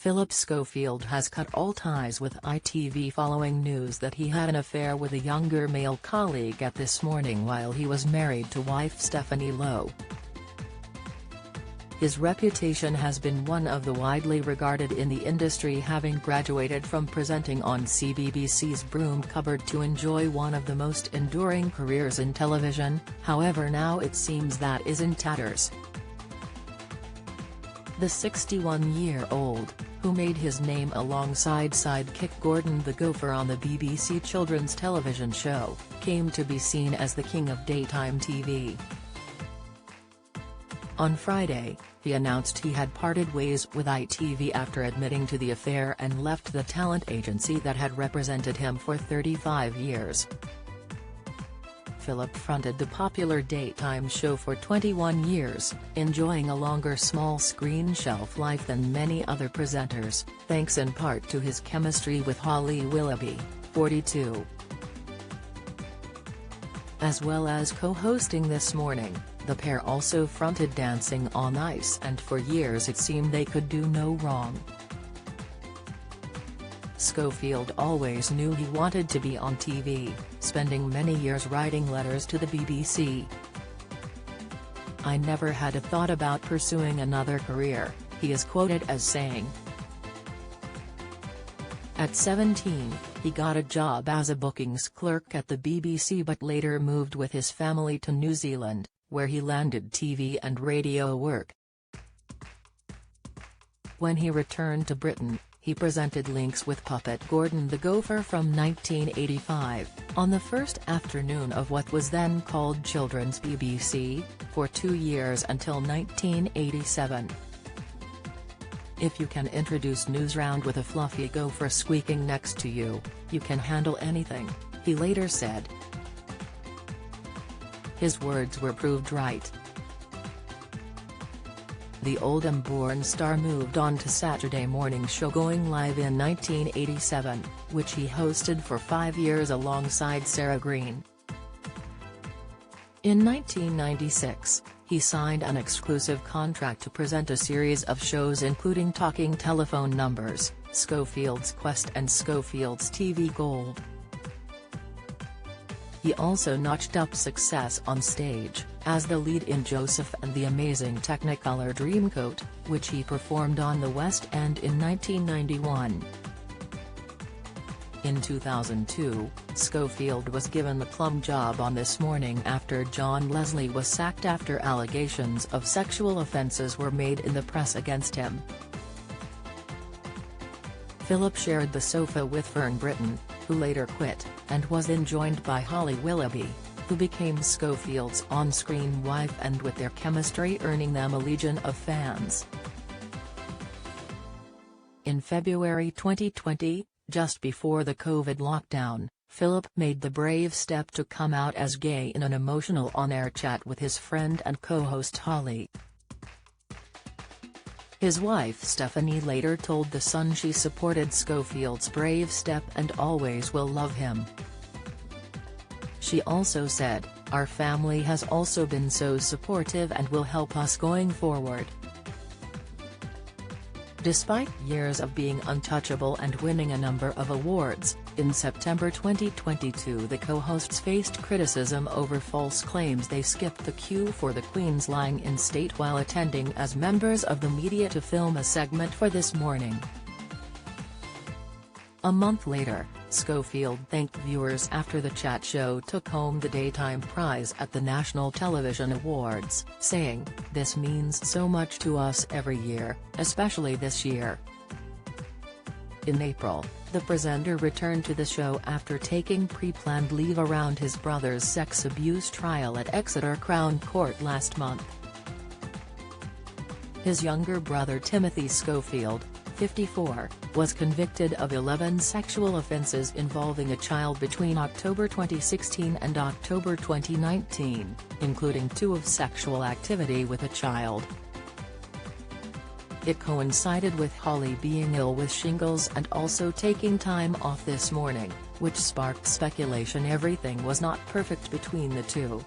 Phillip Schofield has cut all ties with ITV following news that he had an affair with a younger male colleague at This Morning while he was married to wife Stephanie Lowe. His reputation has been one of the widely regarded in the industry, having graduated from presenting on CBBC's Broom Cupboard to enjoy one of the most enduring careers in television. However, now it seems that is in tatters. The 61-year-old, who made his name alongside sidekick Gordon the Gopher on the BBC children's television show, came to be seen as the king of daytime TV. On Friday, he announced he had parted ways with ITV after admitting to the affair and left the talent agency that had represented him for 35 years. Phillip fronted the popular daytime show for 21 years, enjoying a longer small-screen shelf life than many other presenters, thanks in part to his chemistry with Holly Willoughby, 42. As well as co-hosting This Morning, the pair also fronted Dancing on Ice, and for years it seemed they could do no wrong. Schofield always knew he wanted to be on TV, spending many years writing letters to the BBC. "I never had a thought about pursuing another career," he is quoted as saying. At 17, he got a job as a bookings clerk at the BBC but later moved with his family to New Zealand, where he landed TV and radio work. When he returned to Britain, he presented Links with puppet Gordon the Gopher from 1985, on the first afternoon of what was then called Children's BBC, for 2 years until 1987. "If you can introduce Newsround with a fluffy gopher squeaking next to you, you can handle anything," he later said. His words were proved right. The Oldham-born star moved on to Saturday morning show Going Live in 1987, which he hosted for 5 years alongside Sarah Greene. In 1996, he signed an exclusive contract to present a series of shows including Talking Telephone Numbers, Schofield's Quest and Schofield's TV Gold. He also notched up success on stage, as the lead in Joseph and the Amazing Technicolor Dreamcoat, which he performed on the West End in 1991. In 2002, Schofield was given the plum job on This Morning after John Leslie was sacked after allegations of sexual offences were made in the press against him. Phillip shared the sofa with Fern Britton, who later quit, and was then joined by Holly Willoughby, who became Schofield's on-screen wife, and with their chemistry earning them a legion of fans. In February 2020, just before the COVID lockdown, Phillip made the brave step to come out as gay in an emotional on-air chat with his friend and co-host Holly. His wife Stephanie later told The Sun she supported Schofield's brave step and always will love him. She also said, "Our family has also been so supportive and will help us going forward." Despite years of being untouchable and winning a number of awards, in September 2022 the co-hosts faced criticism over false claims they skipped the cue for the Queen's lying in state while attending as members of the media to film a segment for This Morning. A month later, Schofield thanked viewers after the chat show took home the daytime prize at the National Television Awards, saying, "This means so much to us every year, especially this year." In April, the presenter returned to the show after taking pre-planned leave around his brother's sex abuse trial at Exeter Crown Court last month. His younger brother Timothy Schofield, 54, was convicted of 11 sexual offences involving a child between October 2016 and October 2019, including 2 of sexual activity with a child. It coincided with Holly being ill with shingles and also taking time off This Morning, which sparked speculation everything was not perfect between the two.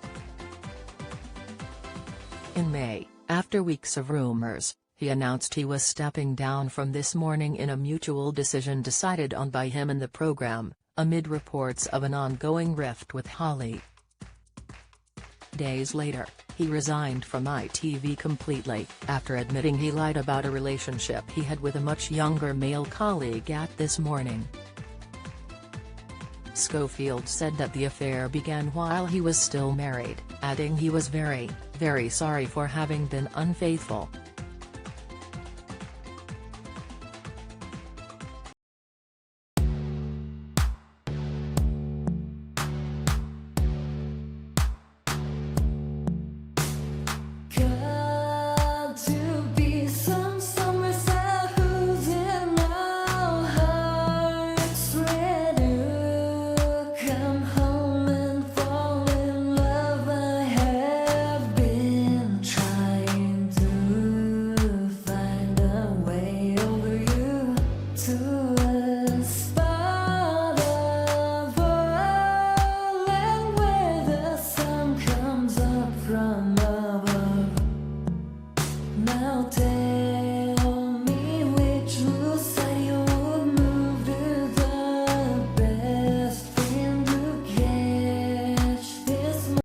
In May, after weeks of rumors, He announced he was stepping down from This Morning in a mutual decision decided on by him and the program, amid reports of an ongoing rift with Holly. Days later, he resigned from ITV completely, after admitting he lied about a relationship he had with a much younger male colleague at This Morning. Schofield said that the affair began while he was still married, adding he was very, very sorry for having been unfaithful.